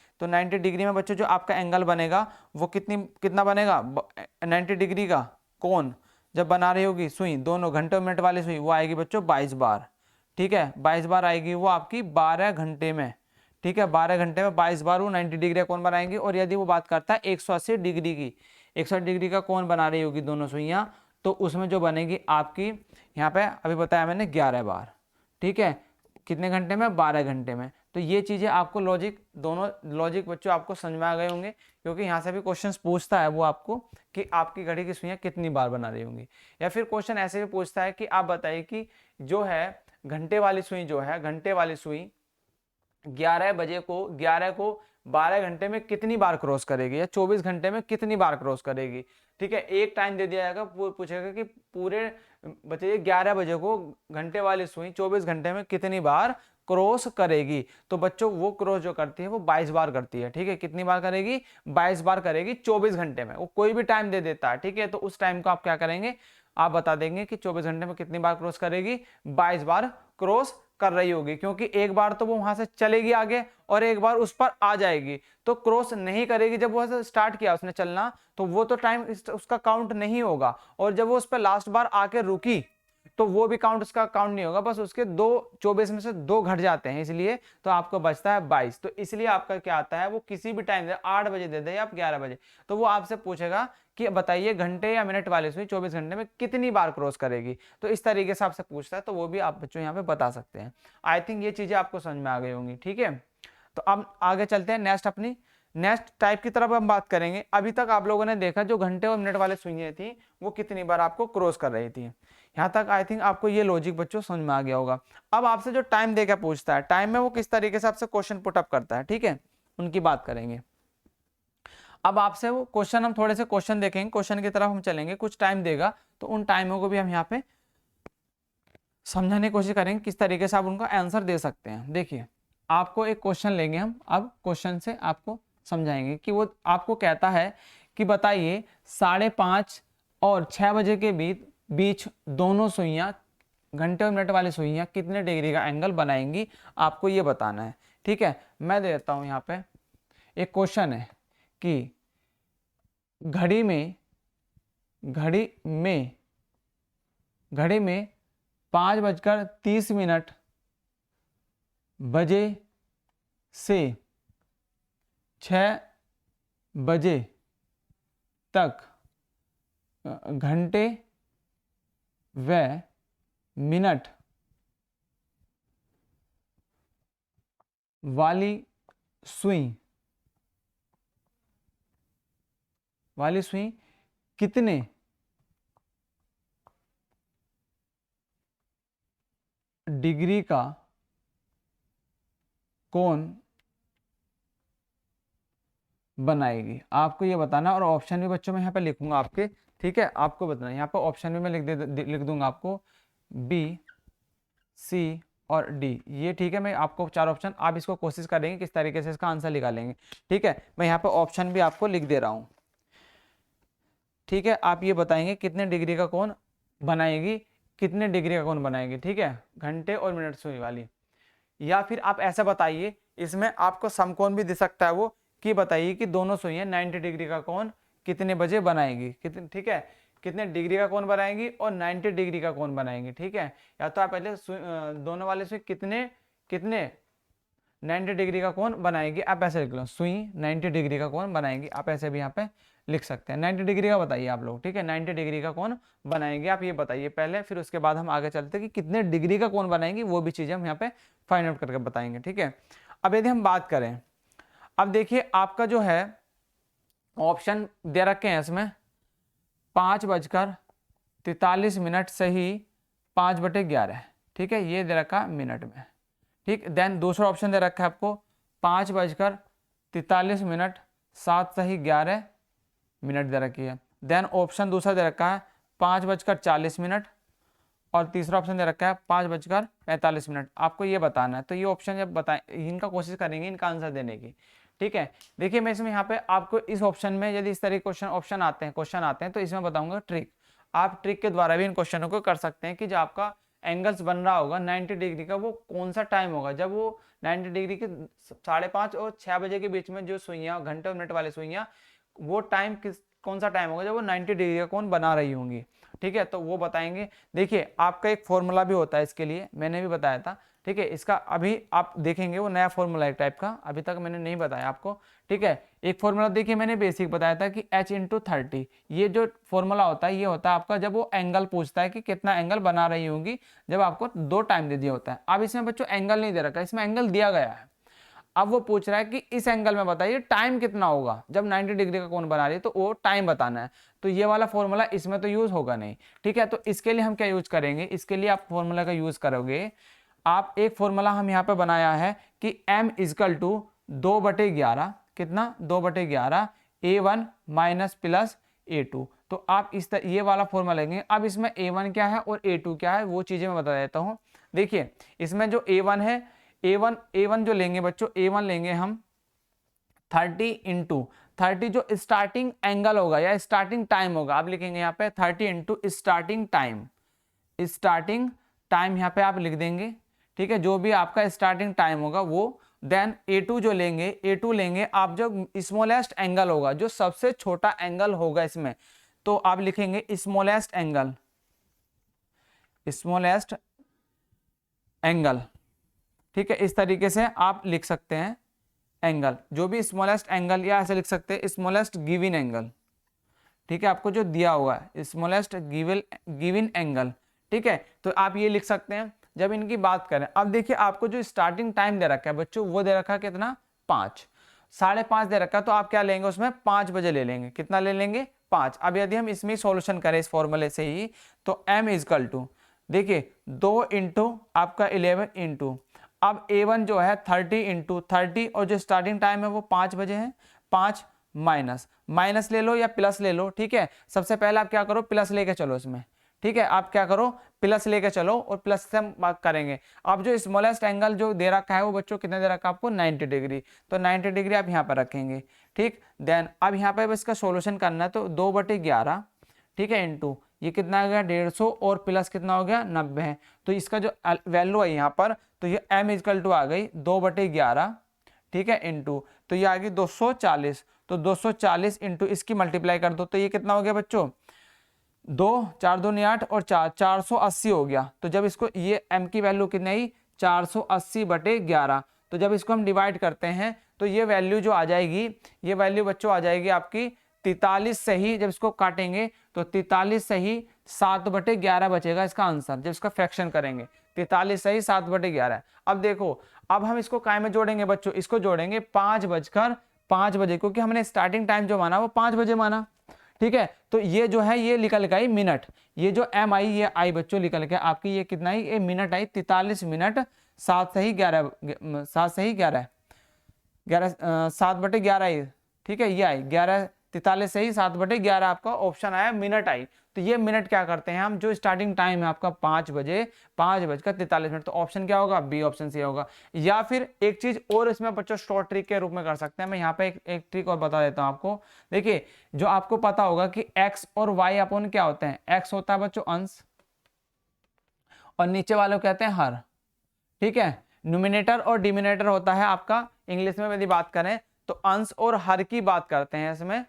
में बच्चों जो आपका एंगल बनेगा वो कितना बनेगा, 90 डिग्री का कोण जब बना रही होगी सुई, दोनों घंटे मिनट वाली सुई, वो आएगी बच्चों 22 बार। ठीक है, 22 बार आएगी वो आपकी 12 घंटे में। ठीक है, 12 घंटे में 22 बार वो 90 डिग्री कोण बनाएंगे। और यदि वो बात करता है 180 डिग्री की, 180 डिग्री का कोण बना रही होगी दोनों सुइयां, तो उसमें जो बनेगी आपकी, यहाँ पे अभी बताया मैंने 11 बार। ठीक है, कितने घंटे में, 12 घंटे में। तो ये चीजें आपको दोनों लॉजिक बच्चों आपको समझ में आ गए होंगे, क्योंकि यहाँ से भी क्वेश्चन पूछता है वो आपको कि आपकी घड़ी की सुइयां कितनी बार बना रही होंगी। या फिर क्वेश्चन ऐसे भी पूछता है कि आप बताइए कि जो है घंटे वाली सुई, जो है घंटे वाली सुई 11 को 12 घंटे में कितनी बार क्रॉस करेगी, या 24 घंटे में कितनी बार क्रॉस करेगी। ठीक है, एक टाइम दे दिया जाएगा, पूछेगा कि पूरे बताइए 11 बजे को घंटे वाली सुई 24 घंटे में कितनी बार क्रॉस करेगी। तो बच्चों वो क्रॉस जो करती है वो 22 बार करती है। ठीक है, कितनी बार करेगी, 22 बार करेगी 24 घंटे में। वो कोई भी टाइम दे देता है। ठीक है, तो उस टाइम को आप क्या करेंगे, आप बता देंगे कि 24 घंटे में कितनी बार क्रॉस करेगी, 22 बार क्रॉस कर रही होगी। क्योंकि एक बार तो वो वहां से चलेगी आगे और एक बार उस पर आ जाएगी, तो क्रॉस नहीं करेगी। जब वो स्टार्ट किया उसने चलना, तो वो तो टाइम उसका काउंट नहीं होगा। और जब वो उस पर लास्ट बार आके रुकी तो वो भी उसका काउंट नहीं होगा। बस उसके 24 में से 2 घट जाते हैं, इसलिए तो आपको बचता है 22। तो इसलिए आपका क्या आता है, वो किसी भी टाइम दे, 8 बजे दे दे या 11 बजे, तो वो आपसे पूछेगा कि बताइए घंटे या मिनट वाली सुई 24 घंटे में कितनी बार क्रॉस करेगी। तो इस तरीके से आपसे पूछता है, तो वो भी आप बच्चों यहाँ पे बता सकते हैं। आई थिंक ये चीजें आपको समझ में आ गई होंगी। ठीक है, तो अब आगे चलते हैं नेक्स्ट टाइप की तरफ हम बात करेंगे। अभी तक आप लोगों ने देखा जो घंटे और मिनट वाले सुइयां थी वो कितनी बार आपको क्रॉस कर रही थी। यहाँ तक आई थिंक आपको ये लॉजिक बच्चों समझ में आ गया होगा। अब आपसे जो टाइम देकर पूछता है, टाइम में वो किस तरीके से आपसे क्वेश्चन पुटअप करता है, ठीक है, उनकी बात करेंगे। अब आपसे वो क्वेश्चन, हम थोड़े से क्वेश्चन देखेंगे, क्वेश्चन की तरफ हम चलेंगे। कुछ टाइम देगा तो उन टाइमों को भी हम यहाँ पे समझाने की कोशिश करेंगे किस तरीके से आप उनका आंसर दे सकते हैं। देखिए, आपको एक क्वेश्चन लेंगे हम, अब क्वेश्चन से आपको समझाएंगे कि वो आपको कहता है कि बताइए 5:30 और 6 बजे के बीच दोनों सुइयां, घंटे और मिनट वाली सुइयां कितने डिग्री का एंगल बनाएंगी, आपको ये बताना है। ठीक है, मैं दे देता हूं। यहाँ पे एक क्वेश्चन है कि घड़ी में 5:30 बजे से 6 बजे तक घंटे व मिनट वाली सुई कितने डिग्री का कोण बनाएगी, आपको ये बताना। और ऑप्शन भी बच्चों में यहाँ पे लिखूंगा आपके, ठीक है, आपको बताना। यहाँ पे ऑप्शन भी मैं लिख दूंगा आपको, बी, सी और डी, ये ठीक है। मैं आपको 4 ऑप्शन, आप इसको कोशिश करेंगे किस तरीके से इसका आंसर निकालेंगे। ठीक है, मैं यहाँ पे ऑप्शन भी आपको लिख दे रहा हूँ। ठीक है, आप ये बताएंगे कितने डिग्री का कोण बनाएगी, कितने डिग्री का कोण बनाएगी। ठीक है, घंटे और मिनट सुई वाली। या फिर आप ऐसा बताइए, इसमें आपको समकोण भी दे सकता है वो, कि बताइए कि दोनों सुइयां 90 डिग्री का कोण कितने बजे बनाएगी, कितने, ठीक है, कितने डिग्री का कोण बनाएंगी और 90 डिग्री का कोण बनाएंगी। ठीक है, या तो आप पहले दोनों वाले सुई कितने 90 डिग्री का कोण बनाएगी, आप ऐसे लिख लो, सुई 90 डिग्री का कोण बनाएगी, आप ऐसे भी यहाँ पे लिख सकते हैं। 90 डिग्री का बताइए आप लोग, ठीक है, 90 डिग्री का कोण बनाएंगे आप, ये बताइए पहले, फिर उसके बाद हम आगे चलते हैं कि कितने डिग्री का कोण बनाएंगे, वो भी चीजें हम यहाँ पे फाइंड आउट करके बताएंगे, ठीक है। अब यदि हम बात करें, अब देखिए आपका जो है ऑप्शन दे रखे हैं इसमें 5:43 सही 5/11, ठीक है, ये दे रखा मिनट में, ठीक। देन दूसरा ऑप्शन दे रखा है आपको 5:43 7 सही 11 मिनट दे रखी है। देन ऑप्शन दूसरा दे रखा है 5:40 और तीसरा ऑप्शन दे रखा है 5:45। आपको ये बताना है, तो ये ऑप्शन जब बताएं, इनका कोशिश करेंगे इनका आंसर देने की, ठीक है। देखिए मैं इसमें यहाँ पे आपको इस ऑप्शन में यदि इस तरह क्वेश्चन आते हैं तो इसमें बताऊंगा ट्रिक। आप ट्रिक के द्वारा भी इन क्वेश्चनों को कर सकते हैं कि जो आपका एंगल्स बन रहा होगा 90 डिग्री का, वो कौन सा टाइम होगा जब वो 90 डिग्री के 5:30 और 6 बजे के बीच में जो सुइयां, घंटे और मिनट वाली सुइयां, वो टाइम कौन सा टाइम होगा जब वो 90 डिग्री का कोण बना रही होंगी, ठीक है, तो वो बताएंगे। देखिए आपका एक फॉर्मूला भी होता है इसके लिए, मैंने भी बताया था, ठीक है, इसका अभी आप देखेंगे वो नया फॉर्मूला एक टाइप का, अभी तक मैंने नहीं बताया आपको, ठीक है। एक फॉर्मूला देखिए मैंने बेसिक बताया था कि h/30, ये जो फॉर्मूला होता है ये होता है आपका जब वो एंगल पूछता है कि कितना एंगल बना रही होंगी, जब आपको 2 टाइम दे दिया होता है। अब इसमें बच्चों एंगल नहीं दे रखा, इसमें एंगल दिया गया है, अब वो पूछ रहा है कि इस एंगल में बताइए टाइम कितना होगा जब 90 डिग्री का कोण बना रही है, तो वो टाइम बताना है। तो ये वाला फॉर्मूला इसमें तो यूज होगा नहीं, ठीक है। तो इसके लिए हम क्या यूज करेंगे, इसके लिए आप फॉर्मूला का यूज करोगे, आप एक फॉर्मूला हम यहाँ पे बनाया है कि m = 2/11, कितना 2/11 a1 माइनस प्लस a2। तो आप ये वाला फॉर्मूला लेंगे। अब इसमें a1 क्या है और a2 क्या है वो चीजें मैं बता देता हूँ। देखिए इसमें जो a1 है, a1 जो लेंगे बच्चों, a1 लेंगे हम 30 × 30 जो स्टार्टिंग एंगल होगा या स्टार्टिंग टाइम होगा, आप लिखेंगे यहाँ पे 30 × स्टार्टिंग टाइम, यहाँ पे आप लिख देंगे, ठीक है, जो भी आपका स्टार्टिंग टाइम होगा वो। देन a2 जो लेंगे, a2 लेंगे आप जो स्मॉलेस्ट एंगल होगा, जो सबसे छोटा एंगल होगा इसमें, तो आप लिखेंगे स्मॉलेस्ट एंगल, ठीक है, इस तरीके से आप लिख सकते हैं एंगल, जो भी स्मॉलेस्ट एंगल, या ऐसे लिख सकते हैं स्मॉलेस्ट गिवन एंगल, ठीक है, आपको जो दिया हुआ है स्मॉलेस्ट गिवन एंगल, ठीक है। तो आप ये लिख सकते हैं जब इनकी बात करें। अब देखिए आपको जो स्टार्टिंग टाइम दे रखा है बच्चों, वो दे रखा है कितना 5, 5:30 दे रखा है, तो आप क्या लेंगे उसमें 5 बजे ले लेंगे, कितना ले लेंगे 5। अब यदि हम इसमें सॉल्यूशन करें इस फॉर्मूले से ही, तो m = देखिए 2 × आपका 11 × अब a1 जो है 30 × 30 और जो स्टार्टिंग टाइम है वो 5 बजे है, 5 माइनस ले लो या प्लस ले लो, ठीक है। सबसे पहले आप क्या करो, प्लस लेके चलो इसमें, ठीक है, आप क्या करो प्लस लेके चलो और प्लस से हम बात करेंगे। अब जो स्मॉलेस्ट एंगल जो दे रखा है वो बच्चों कितने दे रखा है आपको 90 डिग्री, तो 90 डिग्री आप यहाँ पर रखेंगे, ठीक। देन अब यहाँ पे इसका सॉल्यूशन करना है, तो 2/11, ठीक है, इंटू ये कितना आ गया 150 और प्लस कितना हो गया 90 है, तो इसका जो वैल्यू है यहाँ पर, तो ये m = आ गई 2/11, ठीक है, इंटू तो ये आ गई 240, तो 240 इंटू इसकी मल्टीप्लाई कर दो, तो ये कितना हो गया बच्चों 2 4 2 9 8 और 480 हो गया। तो जब इसको ये m की वैल्यू कितनी आई 480/11, तो जब इसको हम डिवाइड करते हैं तो ये वैल्यू जो आ जाएगी, ये वैल्यू बच्चों आ जाएगी आपकी 43 सही, जब इसको काटेंगे तो 43 सही 7/11 बचेगा इसका आंसर, जब इसका फ्रैक्शन करेंगे 43 सही 7/11। अब देखो अब हम इसको काय में जोड़ेंगे बच्चों, इसको जोड़ेंगे 5 बजे, क्योंकि हमने स्टार्टिंग टाइम जो माना वो 5 बजे माना, ठीक है। तो ये जो है ये निकल के आई मिनट, ये जो m आई ये आई बच्चों निकल के आपकी ये कितना आई, ये मिनट आई 43 मिनट 7 सही 11 7/11 आई, ठीक है, ये आई 43 सही 7/11 आपका ऑप्शन आया मिनट आई। तो ये मिनट क्या करते हैं हम, जो स्टार्टिंग टाइम है आपका 5 बजे 5:43, तो ऑप्शन क्या होगा बी, ऑप्शन सी होगा। या फिर एक चीज और इसमें बच्चों शॉर्ट ट्रिक के रूप में कर सकते हैं, मैं यहाँ पे एक ट्रिक और बता देता हूँ आपको। देखिए जो आपको पता होगा कि x और y अपन क्या होते हैं, x होता है बच्चों अंश और नीचे वालों कहते हैं हर, ठीक है। न्यूमिनेटर और डिनोमिनेटर होता है आपका, इंग्लिश में यदि बात करें तो अंश और हर की बात करते हैं इसमें,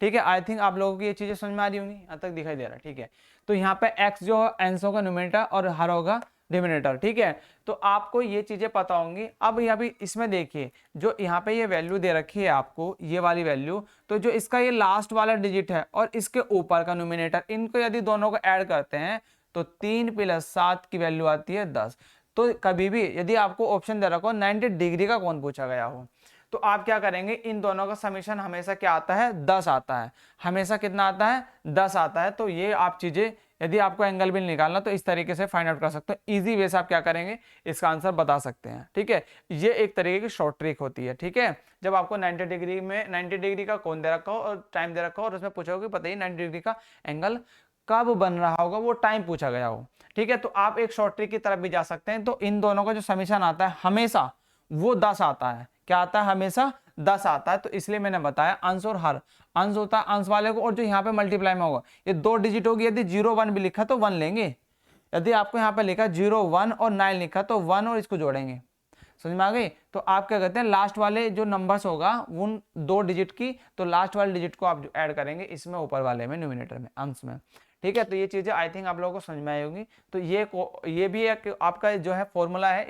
ठीक है। आई थिंक आप लोगों को ये चीजें समझ में आ रही होंगी, यहाँ तक दिखाई दे रहा है, ठीक है। तो यहाँ पे x जो अंश होगा न्यूमिनेटर और हर होगा डिनोमिनेटर, ठीक है। तो आपको ये चीजें पता होंगी। अब यहाँ पे इसमें देखिए, जो यहाँ पे ये वैल्यू दे रखी है आपको, ये वाली वैल्यू, तो जो इसका ये लास्ट वाला डिजिट है और इसके ऊपर का न्यूमिनेटर, इनको यदि दोनों को ऐड करते हैं तो 3 + 7 की वैल्यू आती है 10। तो कभी भी यदि आपको ऑप्शन दे रखा हो 90 डिग्री का कौन पूछा गया हो, तो आप क्या करेंगे, इन दोनों का समीशन हमेशा क्या आता है, 10 आता है। हमेशा कितना आता है, 10 आता है। तो ये आप चीजें, यदि आपको एंगल भी निकालना तो इस तरीके से फाइंड आउट कर सकते हो। इजी वे से आप क्या करेंगे, इसका आंसर बता सकते हैं, ठीक है। ये एक तरीके की शॉर्ट ट्रिक होती है, ठीक है। जब आपको 90 डिग्री में 90 डिग्री का कोण दे रखा हो और टाइम दे रखा हो और उसमें पूछा हो कि बताइए 90 डिग्री का एंगल कब बन रहा होगा, वो टाइम पूछा गया हो, ठीक है। तो आप एक शॉर्ट ट्रिक की तरफ भी जा सकते हैं। तो इन दोनों का जो समीशन आता है हमेशा वो 10 आता है। क्या आता है, हमेशा 10 आता है। तो इसलिए मैंने बताया अंश और हर, अंश होता है अंश वाले को, और जो यहाँ पे मल्टीप्लाई में होगा ये 2 डिजिट होगी। यदि 0 1 भी लिखा तो 1 लेंगे। यदि आपको यहाँ पे लिखा 0 1 और 9 लिखा तो 1 और इसको जोड़ेंगे। समझ में आ गई। तो आप क्या करते हैं, लास्ट वाले जो नंबर्स होगा उन 2 डिजिट की, तो लास्ट वाले डिजिट को आप ऐड करेंगे इसमें, ऊपर वाले में, न्यूमिनेटर में, अंश में, ठीक है। तो ये चीजें आई थिंक आप लोगों को समझ में आई होंगी। तो ये भी एक आपका जो है फॉर्मूला है,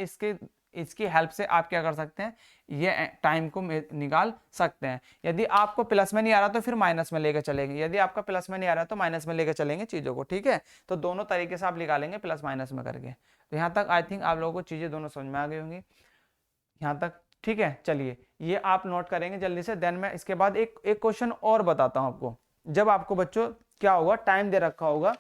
इसकी हेल्प से आप क्या कर सकते हैं, ये टाइम को निकाल सकते हैं। यदि आपको प्लस में नहीं आ रहा तो फिर माइनस में लेकर चलेंगे, यदि आपका प्लस में नहीं आ रहा तो माइनस में लेकर चलेंगे चीजों को, ठीक है। तो दोनों तरीके से आप निकालेंगे प्लस माइनस में करके। तो यहाँ तक आई थिंक आप लोगों को चीजें दोनों समझ में आ गई होंगी यहाँ तक, ठीक है। चलिए ये आप नोट करेंगे जल्दी से। देन मैं इसके बाद एक क्वेश्चन और बताता हूं आपको। जब आपको बच्चों क्या होगा, टाइम दे रखा होगा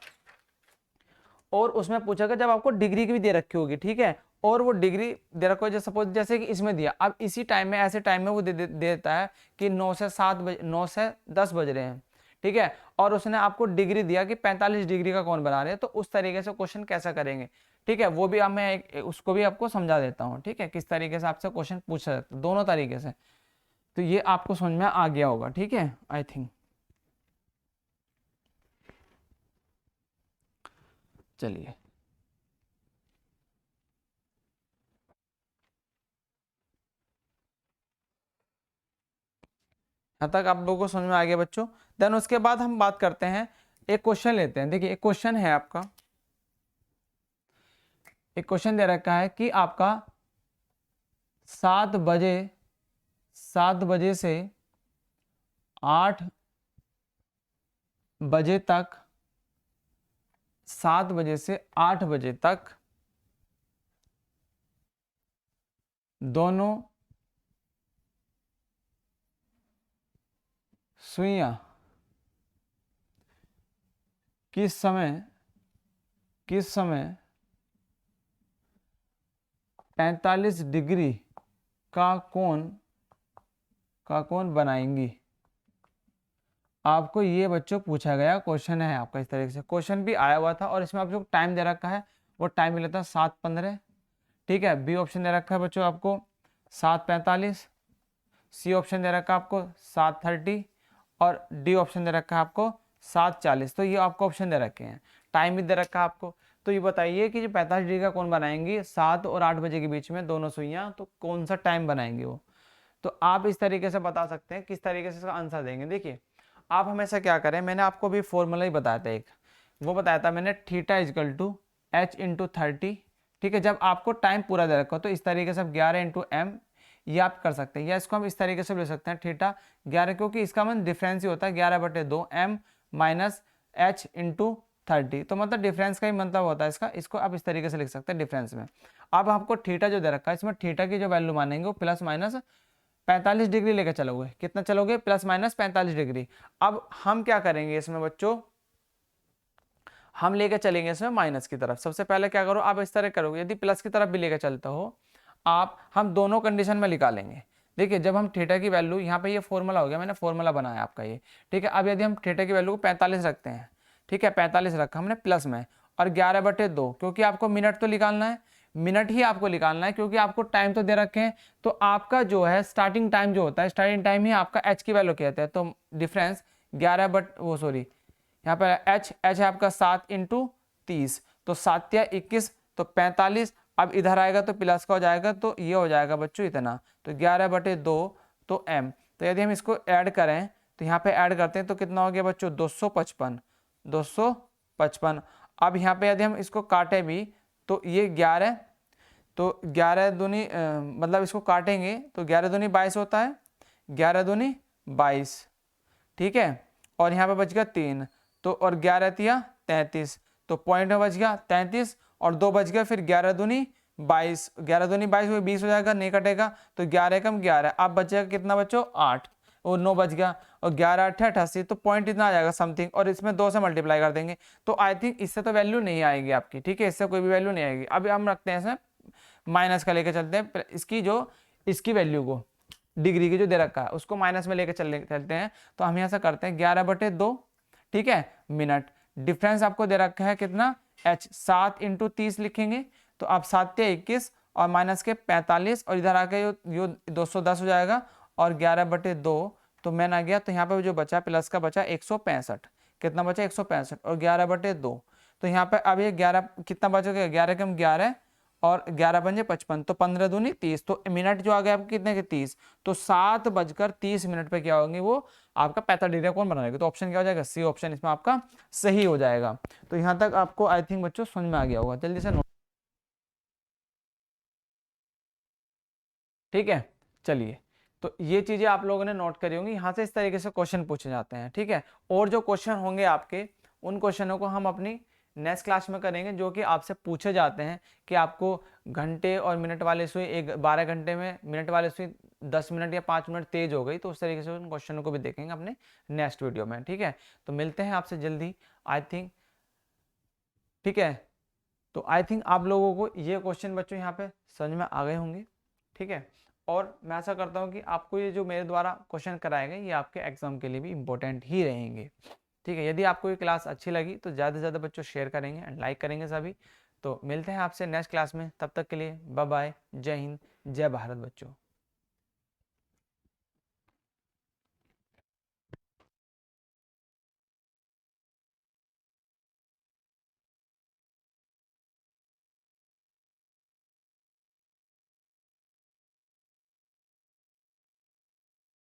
और उसमें पूछेगा, जब आपको डिग्री की भी दे रखी होगी, ठीक है, और वो डिग्री दे रखा हो, जैसे सपोज जैसे कि इसमें दिया, अब इसी टाइम में, ऐसे टाइम में वो देता है कि 9 से 7 बजे, 9 से 10 बज रहे हैं, ठीक है, और उसने आपको डिग्री दिया कि 45 डिग्री का कौन बना रहे हैं। तो उस तरीके से क्वेश्चन कैसा करेंगे, ठीक है, वो भी अब मैं उसको भी आपको समझा देता हूँ, ठीक है, किस तरीके से आपसे क्वेश्चन पूछा जाता है, दोनों तरीके से। तो ये आपको समझ में आ गया होगा, ठीक है, आई थिंक। चलिए यहाँ तक आप लोगों को समझ में आ गया बच्चों। देन उसके बाद हम बात करते हैं, एक क्वेश्चन लेते हैं। देखिए एक क्वेश्चन है आपका, एक क्वेश्चन दे रखा है कि आपका 7 बजे से 8 बजे तक, 7 बजे से 8 बजे तक दोनों सुइयां किस समय 45 डिग्री का कोण बनाएंगी। आपको ये बच्चों पूछा गया क्वेश्चन है आपका, इस तरीके से क्वेश्चन भी आया हुआ था और इसमें आपको टाइम दे रखा है, वो टाइम मिला था 7:15, ठीक है। बी ऑप्शन दे रखा है बच्चों आपको 7:45, सी ऑप्शन दे रखा है आपको 7:30 और डी ऑप्शन दे रखा है आपको 7:40। तो ये आपको ऑप्शन दे रखे हैं, टाइम भी दे रखा है आपको। तो ये बताइए कि जो 45 डिग्री का कोण बनाएंगी 7 और 8 बजे के बीच में दोनों सुइयां, तो कौन सा टाइम बनाएंगे वो। तो आप इस तरीके से बता सकते हैं, किस तरीके से इसका आंसर देंगे। देखिए आप हमेशा क्या करें, मैंने आपको भी फॉर्मूला ही बताया था एक, वो बताया था मैंने, थीटा = h/30, ठीक है। जब आपको टाइम पूरा दे रखा हो तो इस तरीके से आप 11 × m ये आप कर सकते हैं, या इसको हम इस तरीके से ले सकते हैं थीटा 11, क्योंकि इसका मतलब डिफरेंस ही होता है 11/2 m - h/30। तो मतलब डिफरेंस का ही मतलब होता है इसका, इसको आप इस तरीके से लिख सकते हैं डिफरेंस में। अब आपको थीटा जो दे रखा है, इसमें थीटा की जो वैल्यू मानेंगे वो ±45 डिग्री लेकर चलोगे। कितना चलोगे, ±45 डिग्री। अब हम क्या करेंगे इसमें बच्चों, हम लेकर चलेंगे इसमें माइनस की तरफ। सबसे पहले क्या करो, आप इस तरह करोगे, यदि प्लस की तरफ भी लेकर चलते हो आप, हम दोनों कंडीशन में निकालेंगे। देखिए जब हम थीटा की वैल्यू, यहाँ पे ये फॉर्मूला हो गया, मैंने फॉर्मूला बनाया आपका ये, ठीक है। अब यदि हम थीटा की वैल्यू को 45 रखते हैं, ठीक है, 45 रखा हमने प्लस में, और 11/2, क्योंकि आपको मिनट तो निकालना है, मिनट ही आपको निकालना है, क्योंकि आपको टाइम तो दे रखे हैं। तो आपका जो है स्टार्टिंग टाइम जो होता है, स्टार्टिंग टाइम ही आपका एच की वैल्यू कहते हैं। तो डिफरेंस 11 यहाँ पर एच है आपका 7 × 30, तो 7 या 21, तो 45। अब इधर आएगा तो प्लस का हो जाएगा, तो ये हो जाएगा बच्चों इतना, तो 11/2 तो m। तो यदि हम इसको ऐड करें तो यहाँ पे ऐड करते हैं तो कितना हो गया बच्चों, 255। अब यहाँ पे यदि हम इसको काटे भी तो ये 11, तो 11 दूनी मतलब इसको काटेंगे तो 11 दूनी 22 होता है, 11 दूनी 22, ठीक है। और यहाँ पे बच गया 3, तो और 11 तिया 33, तो पॉइंट में बच गया 33 और 2 बच गया, फिर 11 दूनी 22, 11 दूनी 22 वो 20 हो जाएगा, नहीं कटेगा, तो 11 कम 11, अब बचेगा कितना बच्चों 8, और 9 बच गया, और 11 8 88, तो पॉइंट इतना आ जाएगा समथिंग, और इसमें 2 से मल्टीप्लाई कर देंगे, तो आई थिंक इससे तो वैल्यू नहीं आएगी आपकी, ठीक है, इससे कोई भी वैल्यू नहीं आएगी। अभी हम रखते हैं इसमें माइनस का लेके चलते हैं, इसकी वैल्यू को, डिग्री की जो दे रखा है उसको माइनस में लेके चलते हैं, तो हम यहाँ से करते हैं 11/2, ठीक है, मिनट। डिफरेंस आपको दे रखा है कितना h, 7 × 30 लिखेंगे, तो आप 7 से 21 और माइनस के 45, और इधर आके यो 210 हो जाएगा, और 11/2 तो मैन आ गया, तो यहाँ पे जो बचा प्लस का बचा 165, कितना बचा 165, और 11/2, तो यहाँ पे अब ये 11 कितना बचेगा, 11 कम 11 और 11 पंजे 55, तो 15 दूनी 30, तो मिनट जो आ गया आपके कितने के 30, तो 7:30 पे क्या होंगे वो आपका 45 डिग्री कौन बनाएगा, तो ऑप्शन क्या हो जाएगा सी ऑप्शन इसमें आपका सही हो जाएगा। तो यहाँ तक आपको आई थिंक बच्चों समझ में आ गया होगा, जल्दी से नोट, ठीक है। चलिए, तो ये चीजें आप लोगों ने नोट करी होंगी, यहाँ से इस तरीके से क्वेश्चन पूछे जाते हैं, ठीक है। और जो क्वेश्चन होंगे आपके, उन क्वेश्चनों को हम अपनी नेक्स्ट क्लास में करेंगे, जो कि आपसे पूछे जाते हैं कि आपको घंटे और मिनट वाले सुई, एक 12 घंटे में मिनट वाले सुई 10 मिनट या 5 मिनट तेज हो गई, तो उस तरीके से उन क्वेश्चनों को भी देखेंगे अपने नेक्स्ट वीडियो में, ठीक है। तो मिलते हैं आपसे जल्दी आई थिंक, ठीक है। तो आई थिंक आप लोगों को ये क्वेश्चन बच्चों यहाँ पे समझ में आ गए होंगे, ठीक है। और मैं ऐसा करता हूँ कि आपको ये जो मेरे द्वारा क्वेश्चन कराए गए ये आपके एग्जाम के लिए भी इंपॉर्टेंट ही रहेंगे, ठीक है। यदि आपको ये क्लास अच्छी लगी तो ज़्यादा से ज़्यादा बच्चों शेयर करेंगे एंड लाइक करेंगे सभी। तो मिलते हैं आपसे नेक्स्ट क्लास में, तब तक के लिए बाय बाय, जय हिंद, जय भारत बच्चों।